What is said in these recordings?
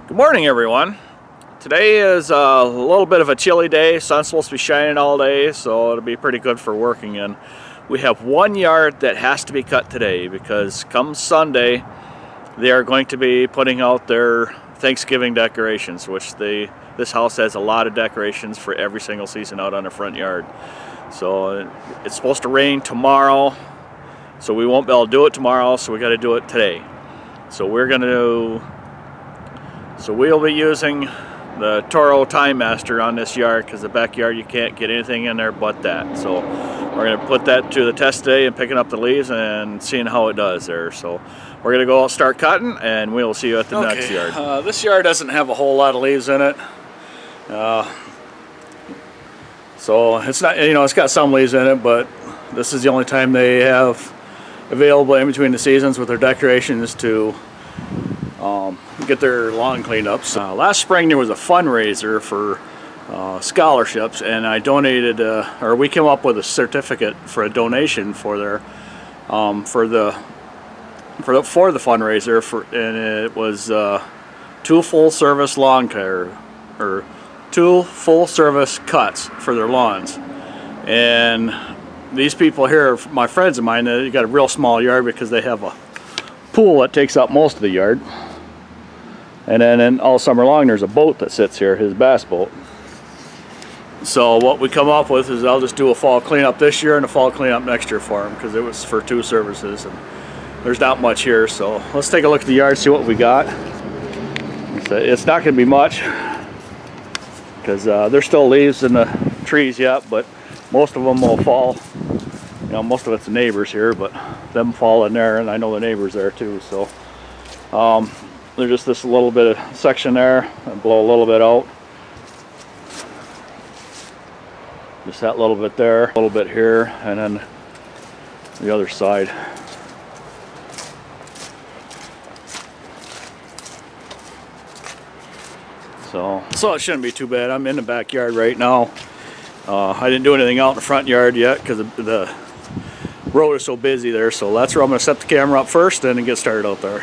Good morning, everyone. Today is a little bit of a chilly day. Sun's supposed to be shining all day, so it'll be pretty good for working in. We have one yard that has to be cut today because come Sunday they are going to be putting out their Thanksgiving decorations, which this house has a lot of decorations for every single season out on the front yard. So it's supposed to rain tomorrow, so we won't be able to do it tomorrow, so we got to do it today. So we'll be using the Toro Timemaster on this yard because the backyard you can't get anything in there but that. So we're going to put that to the test today and picking up the leaves and seeing how it does there. So we're going to go out and start cutting, and we'll see you at the next yard. This yard doesn't have a whole lot of leaves in it. So it's not, it's got some leaves in it, but this is the only time they have available in between the seasons with their decorations to get their lawn cleaned up. So, last spring there was a fundraiser for scholarships, and I donated, or we came up with a certificate for a donation for their for the fundraiser, and it was 2 full-service lawn care, or 2 full-service cuts for their lawns. And these people here, my friends of mine, they got a real small yard because they have a pool that takes up most of the yard. And then all summer long there's a boat that sits here, his bass boat. So what we come up with is I'll just do a fall cleanup this year and a fall cleanup next year for him, because it was for 2 services and there's not much here. So let's take a look at the yard, see what we got. It's not going to be much because there's still leaves in the trees yet, but most of them will fall. Most of it's the neighbors here, but them fall in there, and I know the neighbors there too. So there's just this little bit of section there, and blow a little bit out. Just that little bit there, a little bit here, and then the other side. So it shouldn't be too bad. I'm in the backyard right now. I didn't do anything out in the front yard yet because the road is so busy there. So that's where I'm going to set the camera up first and then get started out there.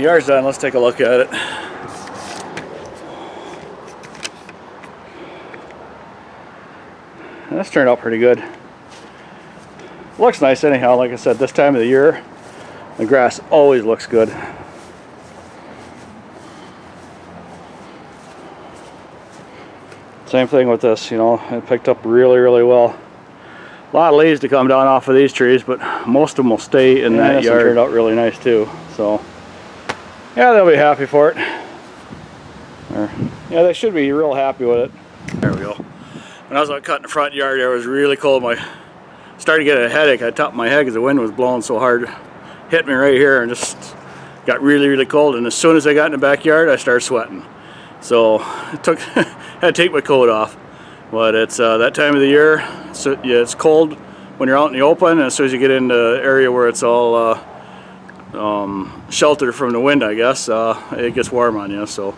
yard's done. Let's take a look at it. That's turned out pretty good. Looks nice anyhow. Like I said, this time of the year, the grass always looks good. Same thing with this, you know, it picked up really, really well. A lot of leaves to come down off of these trees, but most of them will stay in that yard. Turned out really nice too. So, yeah, they'll be happy for it. Yeah, they should be real happy with it. There we go. When I was out cutting the front yard, it was really cold. Started to get a headache at the top of my head because the wind was blowing so hard. Hit me right here and just got really, really cold. And as soon as I got in the backyard, I started sweating. So it took, had to take my coat off. But it's that time of the year, so yeah, it's cold when you're out in the open, and as soon as you get into the area where it's all sheltered from the wind, I guess, it gets warm on you. So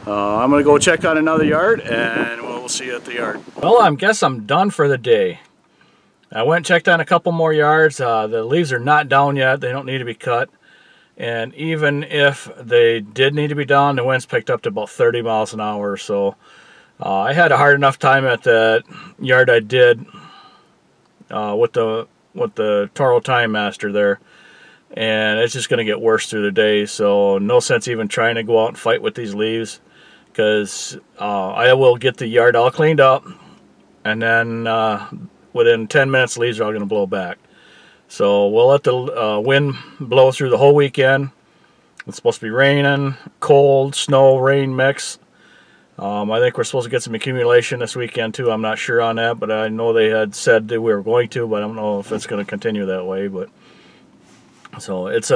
I'm going to go check on another yard, and we'll see you at the yard. Well, I guess I'm done for the day. I went and checked on a couple more yards. The leaves are not down yet. They don't need to be cut. And even if they did need to be down, the wind's picked up to about 30 miles an hour. So I had a hard enough time at that yard I did with the Toro Timemaster there. And it's just going to get worse through the day. So no sense even trying to go out and fight with these leaves, because I will get the yard all cleaned up, and then within 10 minutes, the leaves are all going to blow back. So we'll let the wind blow through the whole weekend. It's supposed to be raining, cold, snow, rain mix. I think we're supposed to get some accumulation this weekend too. I'm not sure on that, but I know they had said that we were going to, but I don't know if it's going to continue that way. But so it's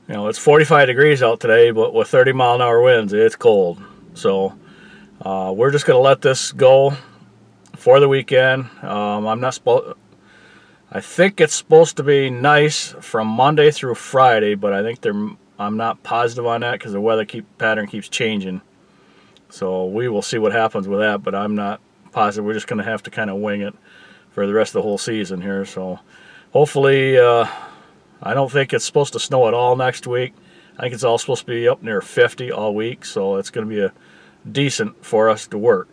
it's 45 degrees out today, but with 30-mile-an-hour winds, it's cold. So we're just going to let this go for the weekend. I think it's supposed to be nice from Monday through Friday, but I think I'm not positive on that because the weather pattern keeps changing. So we will see what happens with that, but I'm not positive. We're just going to have to kind of wing it for the rest of the whole season here. So hopefully, I don't think it's supposed to snow at all next week. I think it's all supposed to be up near 50 all week, so it's going to be decent for us to work.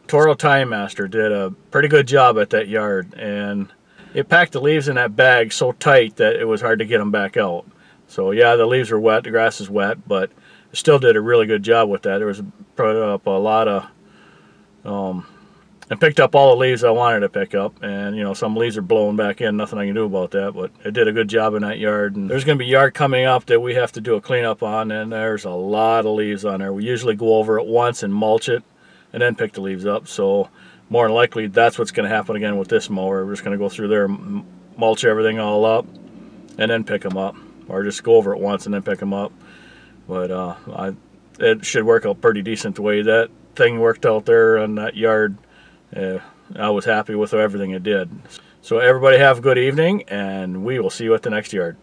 Toro Timemaster did a pretty good job at that yard, and it packed the leaves in that bag so tight that it was hard to get them back out. So yeah, the leaves are wet, the grass is wet, but it still did a really good job with that. There was put up a lot of, and picked up all the leaves I wanted to pick up, and some leaves are blowing back in, nothing I can do about that, but it did a good job in that yard. And there's going to be yard coming up that we have to do a cleanup on, and there's a lot of leaves on there. We usually go over it once and mulch it and then pick the leaves up. So more than likely that's what's going to happen again with this mower. We're just going to go through there, mulch everything all up, and then pick them up, or just go over it once and then pick them up. But it should work out pretty decent the way that thing worked out there on that yard. I was happy with everything it did. So everybody have a good evening, and we will see you at the next yard.